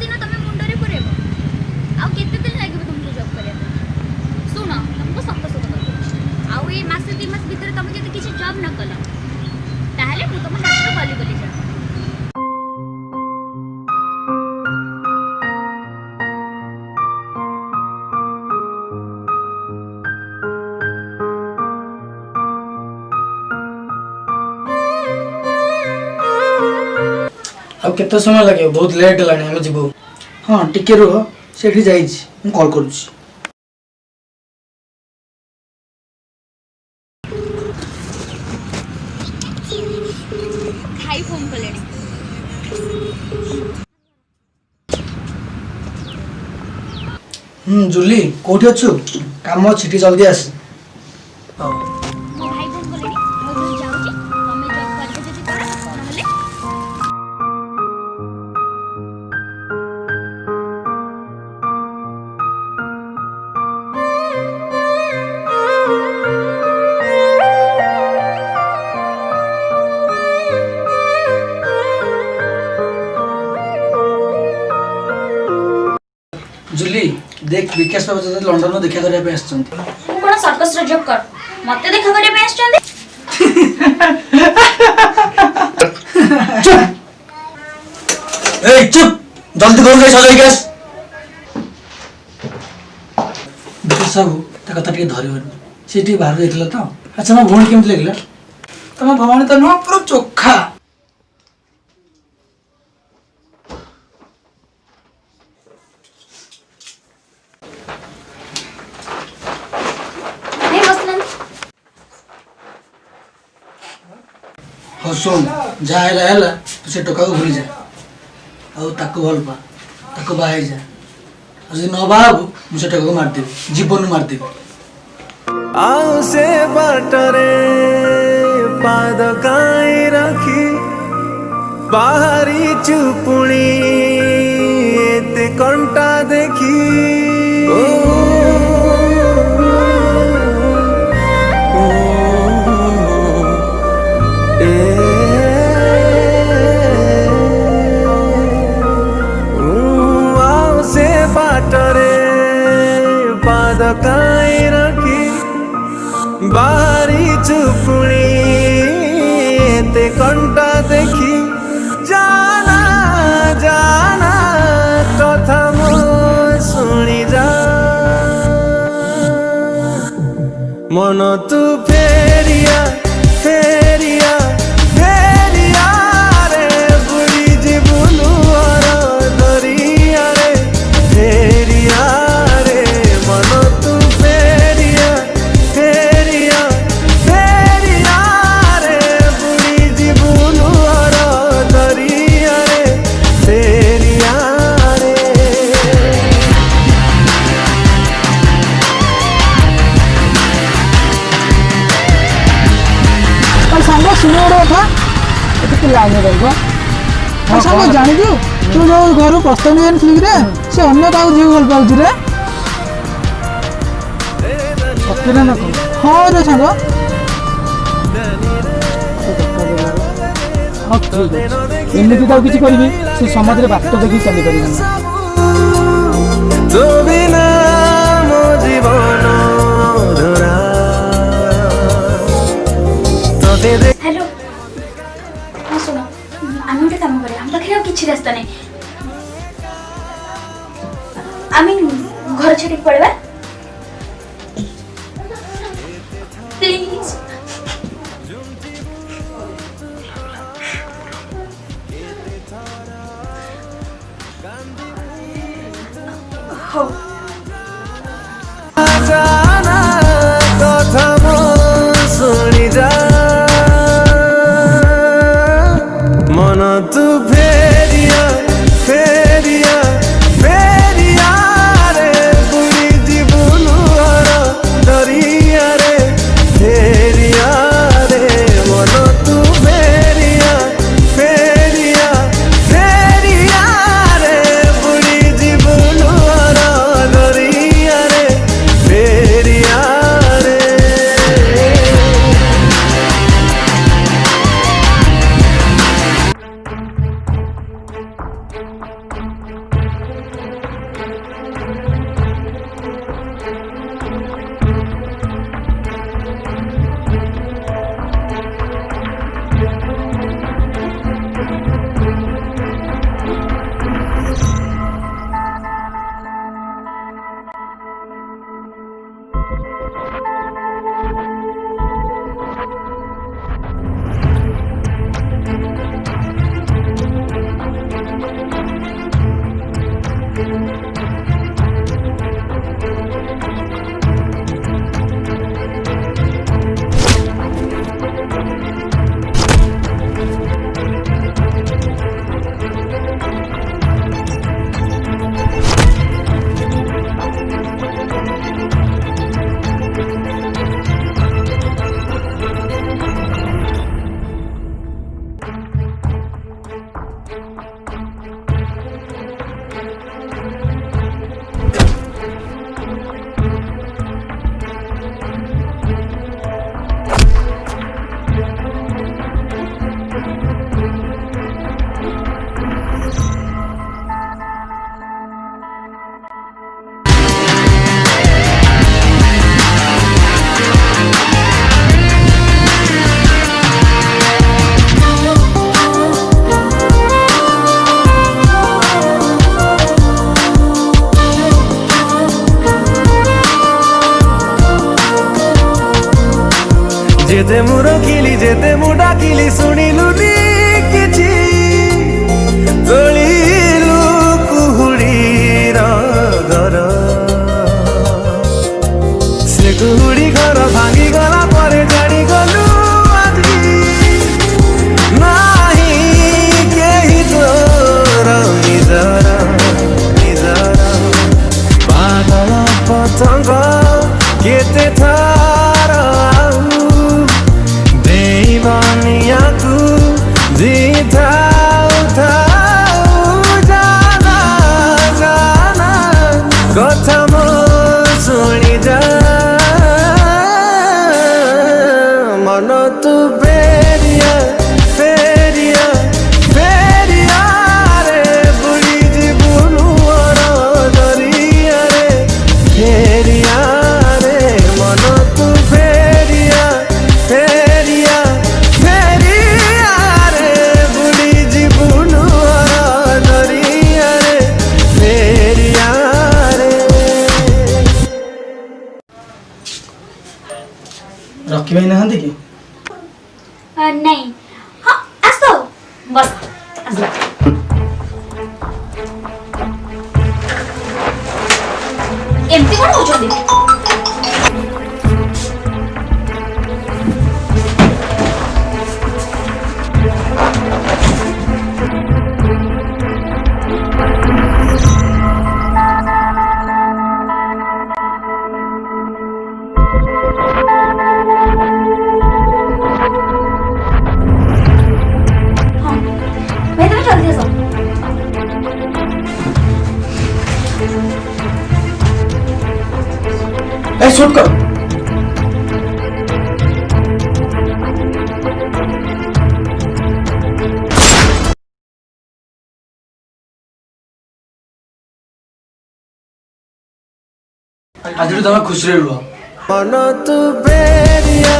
दिन तुम मुंडे पुरेब आते दिन लगे तुमको जॉब करने शुण तुमको सत सत कर आउ ये मासे 2 मास भीतर तुम जब किसी जॉब न कल ताहले मु तुम हाथ गली गली जा अब केते समय लगे बहुत लेट लानी हम जीवो। हाँ टिके रुह सेठी जाइछि मु कॉल करूछि। खाई फोन कलेनी जूली कोठी अछु काम अछि टी जल्दी आस। मो भाई फोन कलेनी मो तो जाउची तमे जॉब करके जदी कर नहले जूली देख विकास बाबू जब लंडन में देखा करबे आछन मु कोन सर्कस रे जॉब कर मते देखा करे में आछन चुप ए चुप जल्दी घर गई सजाई गैस विकास बाबू ता कथा टिके धरिबन सेठी बाहर देखला तो अच्छा म भोण केमत लागला तम भवानी त न पूरा चोखा नहीं बसलन हो सुन जा हैला तो से टोका को भूली जा आ ताको भल पा ताको बाहे जा आ जे न बाबू मु से टोका को मार देबी जीवन मार देबी आउ से बाटरे पाद काई रखी बाहरी चुपुणी एते कंटा देखी ओ, आउ से बाटरे पाद काई रखी बाहरी चुपुणी एते कंटा देखी जाना जाना कथा मो शुणी जा मन तू फेरिया फेरिया फेरिया रे बुढ़ी जीवनु दरिया रे फेरिया रे मन तू फेरिया फेरिया फेरिया रे बुढ़ी जीवनु दरिया रे फेरिया रे सांग सुन था ये लाइन रही सांग जानी तू जो घर प्रस्ताव नहीं आनी रे से अन्य क्या झील भल पाऊँ रे सत्य ना हाँ रे सांग एमती तो किसी करी से समाज में बात देखी चली पार तो बिना मो जीवन धरा तोते दे हेलो हाँ सुन आम गोटे कम करें आम पाखे किसी रास्ता नहीं आम घर छाड़ी पड़वा प्लीज हो जाना कथा मो शुणी जा मन तू फेरिया फेरिया फेरिया रे बुढ़ी जीवनु दरिया रे फेरिया रे मन तू फेरिया फेरिया फेरिया रे बुढ़ी जीवनु तोते मु रखिली जेते मु डाकिली शुणिलुनी किछि तोलिलु कुहुड़ीर घर से कुहुड़ी घर भांगी गला परे जानी गलु आजी नाही केही तोर निजर निजर पागल पतंग केते थार देवानियाकु जीता जाना जाना कथा मो शुणी जा मन तू फेरिया फेरिया फेरिया रे बुढ़ी जीवनु दरिया रे फेरिया रे मन तू फेरिया फेरिया फेरिया रे बुढ़ी जीवनु दरिया रे फेरिया रे रखी भाई नहांती कि नहीं हाँ आसो बस आसो एमती कौन हो चोदी भाई तुम्हें जल्दी आसो ए शूट कर आज तमे खुश रुह मन तू फेरिया